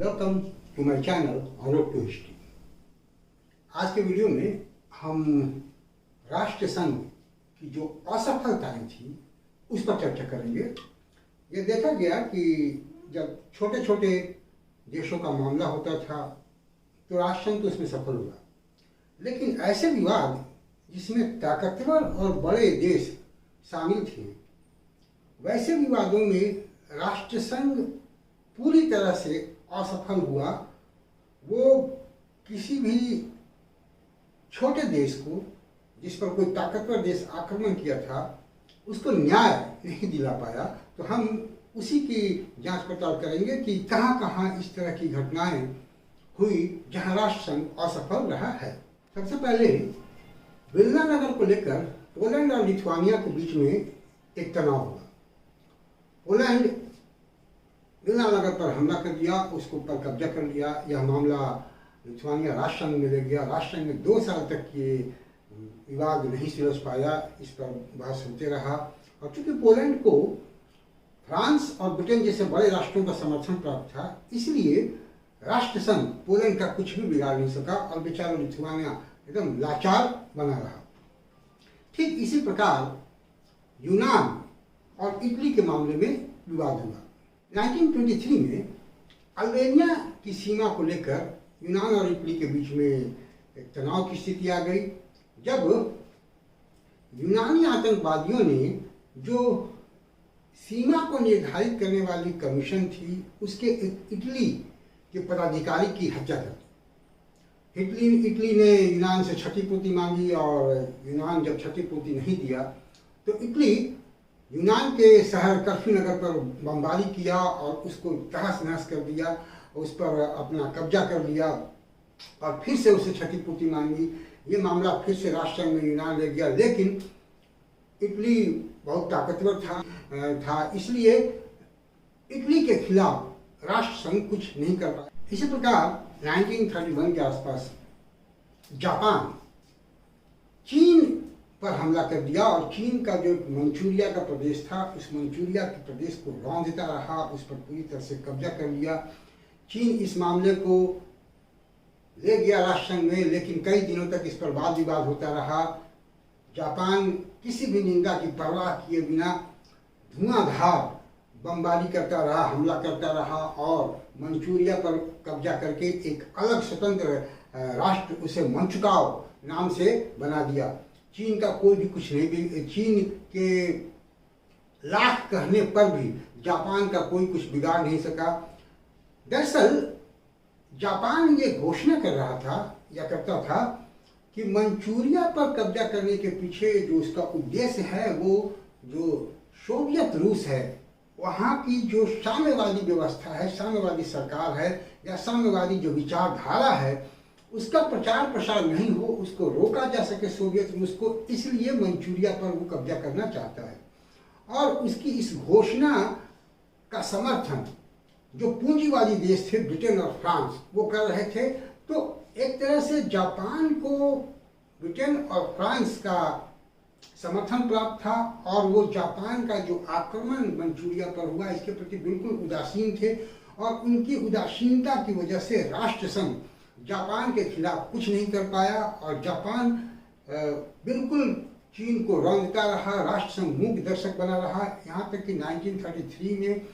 Welcome to my channel road to history. आज के video में हम राष्ट्र संघ की जो असफलताएं थी उस पर चर्चा करेंगे। ये देखा गया कि जब छोटे छोटे देशों का मामला होता था तो राष्ट्र संघ तो इसमें सफल हुआ, लेकिन ऐसे विवाद जिसमें ताकतवर और बड़े देश शामिल थे, वैसे विवादों में राष्ट्र संघ पूरी तरह से असफल हुआ। वो किसी भी छोटे देश को, जिस पर कोई ताकतवर देश आक्रमण किया था, उसको न्याय नहीं दिला पाया। तो हम उसी की जांच पड़ताल करेंगे कि कहाँ कहाँ इस तरह की घटनाएं हुई जहां राष्ट्र संघ असफल रहा है। सबसे पहले विल्ना नगर को लेकर पोलैंड और लिथुआनिया के बीच में एक तनाव हुआ। पोलैंड विल्ना नगर पर हमला कर दिया, उसके ऊपर कब्जा कर लिया। यह मामला लिथुआनिया राष्ट्र संघ में ले गया। राष्ट्र संघ में 2 साल तक ये विवाद नहीं सुलझ पाया, इस पर बहस होते रहा। और चूंकि पोलैंड को फ्रांस और ब्रिटेन जैसे बड़े राष्ट्रों का समर्थन प्राप्त था, इसलिए राष्ट्र संघ पोलैंड का कुछ भी बिगाड़ नहीं सका और बेचारा लिथुआनिया एकदम लाचार बना रहा। ठीक इसी प्रकार यूनान और इटली के मामले में विवाद हुआ। 1923 में अल्बानिया की सीमा को लेकर यूनान और इटली के बीच में एक तनाव की स्थिति आ गई, जब यूनानी आतंकवादियों ने जो सीमा को निर्धारित करने वाली कमीशन थी, उसके इटली के पदाधिकारी की हत्या कर दी। इटली ने यूनान से क्षतिपूर्ति मांगी और यूनान जब क्षतिपूर्ति नहीं दिया तो इटली यूनान के शहर कर्फ्यू नगर पर बमबारी किया और उसको तहस नहस कर दिया, उस पर अपना कब्जा कर लिया और फिर से उसे क्षतिपूर्ति मांगी। ये मामला फिर से राष्ट्र संघ में यूनान ले गया, लेकिन इटली बहुत ताकतवर था, इसलिए इटली के खिलाफ राष्ट्र संघ कुछ नहीं कर पाया। इसी प्रकार 1931 के आसपास जापान चीन पर हमला कर दिया और चीन का जो मंचूरिया का प्रदेश था, उस मंचूरिया के प्रदेश को रौंदता रहा, उस पर पूरी तरह से कब्जा कर लिया। चीन इस मामले को ले गया राष्ट्र संघ में, लेकिन कई दिनों तक इस पर वाद विवाद होता रहा। जापान किसी भी निंदा की परवाह किए बिना धुआंधार बमबारी करता रहा, हमला करता रहा और मंचूरिया पर कब्जा करके एक अलग स्वतंत्र राष्ट्र, उसे मंचुकाओ नाम से बना दिया। चीन का कोई भी कुछ नहीं, चीन के लाख कहने पर भी जापान का कोई कुछ बिगाड़ नहीं सका। दरअसल जापान ये घोषणा कर रहा था या करता था कि मंचूरिया पर कब्जा करने के पीछे जो उसका उद्देश्य है, वो जो सोवियत रूस है, वहाँ की जो साम्यवादी व्यवस्था है, साम्यवादी सरकार है या साम्यवादी जो विचारधारा है, उसका प्रचार प्रसार नहीं हो, उसको रोका जा सके सोवियत रूस को, इसलिए मंचूरिया पर वो कब्जा करना चाहता है। और उसकी इस घोषणा का समर्थन जो पूंजीवादी देश थे, ब्रिटेन और फ्रांस, वो कर रहे थे। तो एक तरह से जापान को ब्रिटेन और फ्रांस का समर्थन प्राप्त था और वो जापान का जो आक्रमण मंचूरिया पर हुआ, इसके प्रति बिल्कुल उदासीन थे। और उनकी उदासीनता की वजह से राष्ट्र संघ जापान के खिलाफ कुछ नहीं कर पाया और जापान बिल्कुल चीन को रौंदता रहा, राष्ट्र संघ मूक दर्शक बना रहा। यहाँ तक कि 1933 में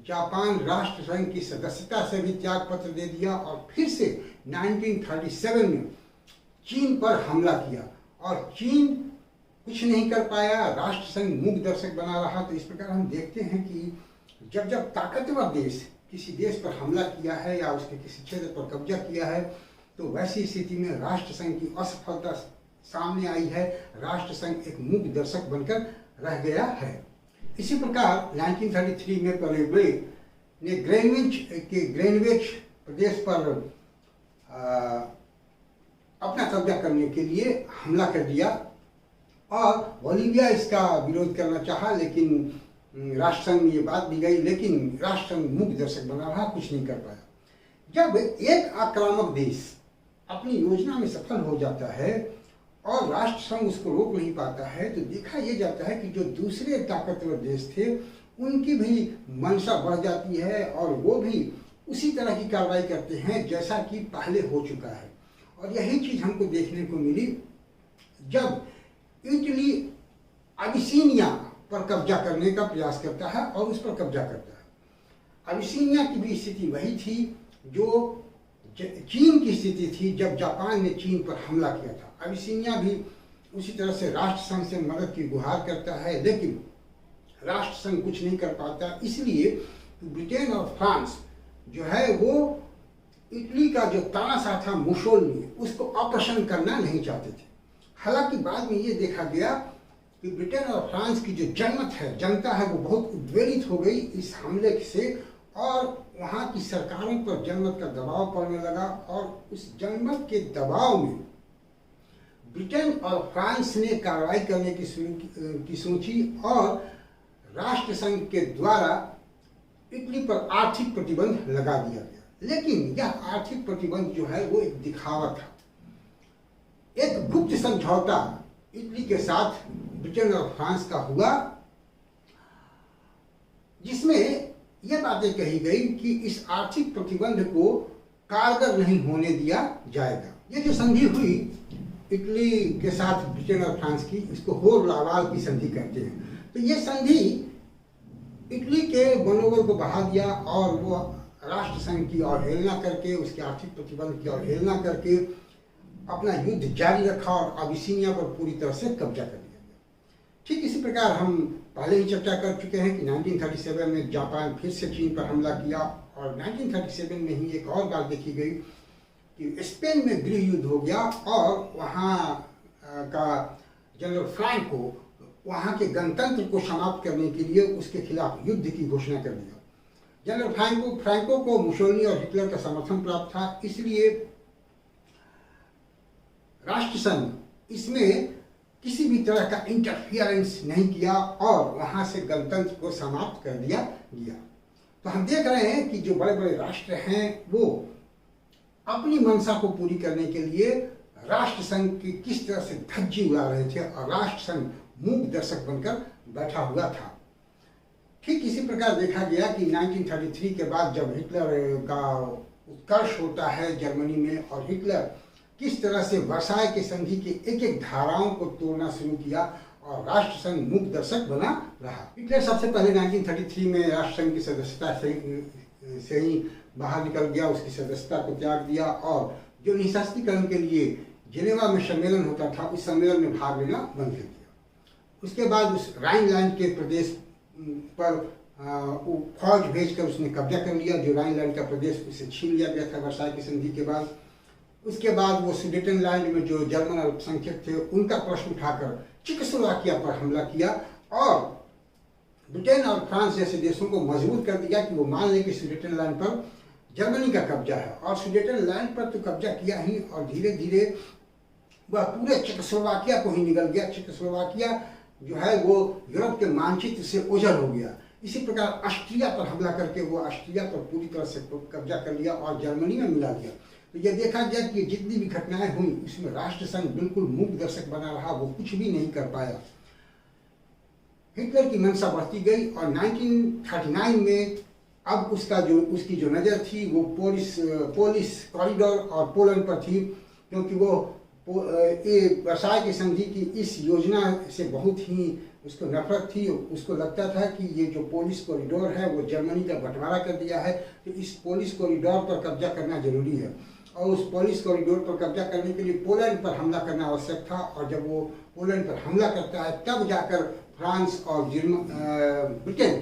जापान राष्ट्र संघ की सदस्यता से भी त्याग पत्र दे दिया और फिर से 1937 में चीन पर हमला किया और चीन कुछ नहीं कर पाया, राष्ट्र संघ मूक दर्शक बना रहा। तो इस प्रकार हम देखते हैं कि जब ताकतवर देश किसी देश पर हमला किया है या उसके किसी क्षेत्र पर कब्जा किया है, तो वैसी स्थिति में राष्ट्र संघ की असफलता सामने आई है। राष्ट्र संघ एक मूक दर्शक बनकर रह गया है। इसी प्रकार 1933 में परेग्वे ने ग्रेनविच प्रदेश पर अपना कब्जा करने के लिए हमला कर दिया और बोलीविया इसका विरोध करना चाहा, लेकिन राष्ट्र संघ में ये बात भी गई, लेकिन राष्ट्र संघ मूक दर्शक बना रहा, कुछ नहीं कर पाया। जब एक आक्रामक देश अपनी योजना में सफल हो जाता है और राष्ट्र संघ उसको रोक नहीं पाता है, तो देखा यह जाता है कि जो दूसरे ताकतवर देश थे, उनकी भी मंशा बढ़ जाती है और वो भी उसी तरह की कार्रवाई करते हैं जैसा कि पहले हो चुका है। और यही चीज़ हमको देखने को मिली जब इटली अबिसीनिया पर कब्जा करने का प्रयास करता है और उस पर कब्जा करता है। अबिसीनिया की भी स्थिति वही थी जो चीन की स्थिति थी जब जापान ने चीन पर हमला किया था। अबिसीनिया भी उसी तरह से राष्ट्र संघ से मदद की गुहार करता है, लेकिन राष्ट्र संघ कुछ नहीं कर पाता। इसलिए ब्रिटेन और फ्रांस जो है वो इटली का जो तानाशाह था मुसोलिनी, उसको अप्रसन्न करना नहीं चाहते थे। हालांकि बाद में ये देखा गया कि ब्रिटेन और फ्रांस की जो जनता है वो बहुत उद्वेलित हो गई इस हमले से, और वहाँ की सरकारों पर जनमत का दबाव पड़ने लगा। और उस जनमत के दबाव में ब्रिटेन और फ्रांस ने कार्रवाई करने की सोची और राष्ट्र संघ के द्वारा इटली पर आर्थिक प्रतिबंध लगा दिया गया। लेकिन यह आर्थिक प्रतिबंध जो है वो एक दिखावा था। एक गुप्त समझौता इटली के साथ ब्रिटेन और फ्रांस का हुआ, जिसमें यह बातें कही गई कि इस आर्थिक प्रतिबंध को कारगर नहीं होने दिया जाएगा। ये जो संधि हुई इटली के साथ ब्रिटेन और फ्रांस की, इसको होर-लावाल की संधि कहते हैं। तो ये संधि इटली के मनोबल को बढ़ा दिया और वो राष्ट्र संघ की अवहेलना करके, उसके आर्थिक प्रतिबंध की अवहेलना करके अपना युद्ध जारी रखा और अबिसीनिया पर पूरी तरह से कब्जा कर लिया गया। ठीक इसी प्रकार हम पहले ही चर्चा कर चुके हैं कि 1937 में जापान फिर से चीन पर हमला किया, और 1937 में ही एक और बात देखी गई कि स्पेन में गृह युद्ध हो गया और वहाँ का जनरल फ्रैंको वहाँ के गणतंत्र को समाप्त करने के लिए उसके खिलाफ युद्ध की घोषणा कर दिया। जनरल फ्रैंको को मुसोलिनी और हिटलर का समर्थन प्राप्त था, इसलिए राष्ट्र संघ इसमें किसी भी तरह का इंटरफियरेंस नहीं किया और वहाँ से गणतंत्र को समाप्त कर दिया गया। तो हम देख रहे हैं कि जो बड़े बड़े राष्ट्र हैं वो अपनी मंशा को पूरी करने के लिए राष्ट्र संघ की किस तरह से धज्जी उड़ा रहे थे, और राष्ट्र संघ मूक दर्शक बनकर बैठा हुआ था। ठीक इसी प्रकार देखा गया कि 1933 के बाद जब हिटलर का उत्कर्ष होता है जर्मनी में, और हिटलर किस तरह से वर्साय के संधि के एक एक धाराओं को तोड़ना शुरू किया और राष्ट्र संघ मूक दर्शक बना रहा। हिटलर सबसे पहले 1933 में राष्ट्र संघ की सदस्यता से ही बाहर निकल गया, उसकी सदस्यता को त्याग दिया और जो निःशस्त्रीकरण के लिए जिनेवा में सम्मेलन होता था उस सम्मेलन में भाग लेना बंद कर दिया। उसके बाद उस राइनलैंड के प्रदेश पर फौज भेजकर उसने कब्जा कर लिया। जो राइनलैंड का प्रदेश उसे छीन लिया गया था वर्साय की संधि के बाद। उसके बाद वो सुडेटनलैंड में जो जर्मन अल्पसंख्यक थे उनका प्रश्न उठाकर चेकोस्लोवाकिया पर हमला किया और ब्रिटेन और फ्रांस जैसे देशों को मजबूर कर दिया कि वो मान लें कि सुडेटनलैंड पर जर्मनी का कब्जा है। और सुडेटनलैंड पर तो कब्जा किया ही, और धीरे धीरे वह पूरे चेकोस्लोवाकिया को ही निगल गया। चेकोस्लोवाकिया जो है वो यूरोप के मानचित्र से ओझल हो गया। इसी प्रकार ऑस्ट्रिया पर हमला करके वो ऑस्ट्रिया पर पूरी तरह से कब्जा कर लिया और जर्मनी में मिला दिया। तो यह देखा गया कि जितनी भी घटनाएं हुई उसमें राष्ट्र संघ बिल्कुल मूक दर्शक बना रहा, वो कुछ भी नहीं कर पाया। हिटलर की मंशा बढ़ती गई और 1939 में अब उसकी जो नज़र थी वो पोलिश कॉरिडोर और पोलैंड पर थी, क्योंकि वो वर्साय की संधि की इस योजना से बहुत ही उसको नफरत थी। उसको लगता था कि ये जो पोलिश कॉरिडोर है वो जर्मनी का बंटवारा कर दिया है, तो इस पोलिश कॉरिडोर पर कब्जा करना जरूरी है। और उस पोलिश कॉरिडोर पर कब्जा करने के लिए पोलैंड पर हमला करना आवश्यक था। और जब वो पोलैंड पर हमला करता है तब जाकर फ्रांस और ब्रिटेन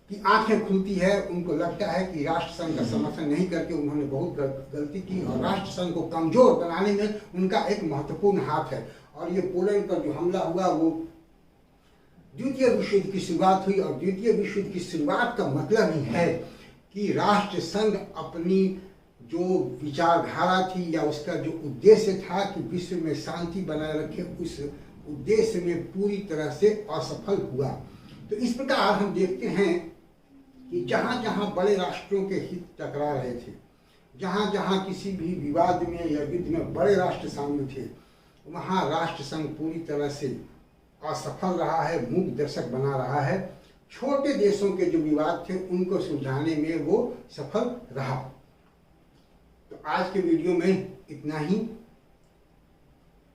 की आंखें खुलती है। उनको लगता है कि राष्ट्र संघ का समर्थन नहीं करके उन्होंने बहुत गलती की और राष्ट्र संघ को कमजोर बनाने में उनका एक महत्वपूर्ण हाथ है। और ये पोलैंड पर जो हमला हुआ वो द्वितीय विश्व युद्ध की शुरुआत हुई। और द्वितीय विश्व युद्ध की शुरुआत का मतलब ही है कि राष्ट्र संघ अपनी जो विचारधारा थी या उसका जो उद्देश्य था कि विश्व में शांति बनाए रखे, उस उद्देश्य में पूरी तरह से असफल हुआ। तो इस प्रकार हम देखते हैं कि जहाँ जहाँ बड़े राष्ट्रों के हित टकरा रहे थे, जहाँ जहाँ किसी भी विवाद में या युद्ध में बड़े राष्ट्र शामिल थे, वहाँ राष्ट्र संघ पूरी तरह से असफल रहा है, मूक दर्शक बना रहा है। छोटे देशों के जो विवाद थे उनको सुलझाने में वो सफल रहा। तो आज के वीडियो में इतना ही।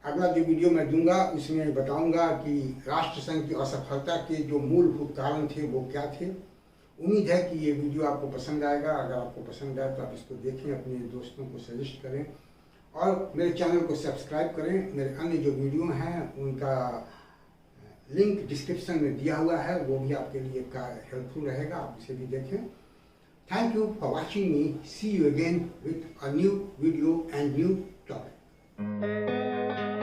अगला जो वीडियो मैं दूंगा उसमें बताऊंगा कि राष्ट्रसंघ की असफलता के जो मूलभूत कारण थे वो क्या थे। उम्मीद है कि ये वीडियो आपको पसंद आएगा। अगर आपको पसंद आए तो आप इसको देखें, अपने दोस्तों को सजेस्ट करें और मेरे चैनल को सब्सक्राइब करें। मेरे अन्य जो वीडियो हैं उनका लिंक डिस्क्रिप्शन में दिया हुआ है, वो भी आपके लिए हेल्पफुल रहेगा, आप उसे भी देखें। Thank you for watching me. See you again with a new video and new topic.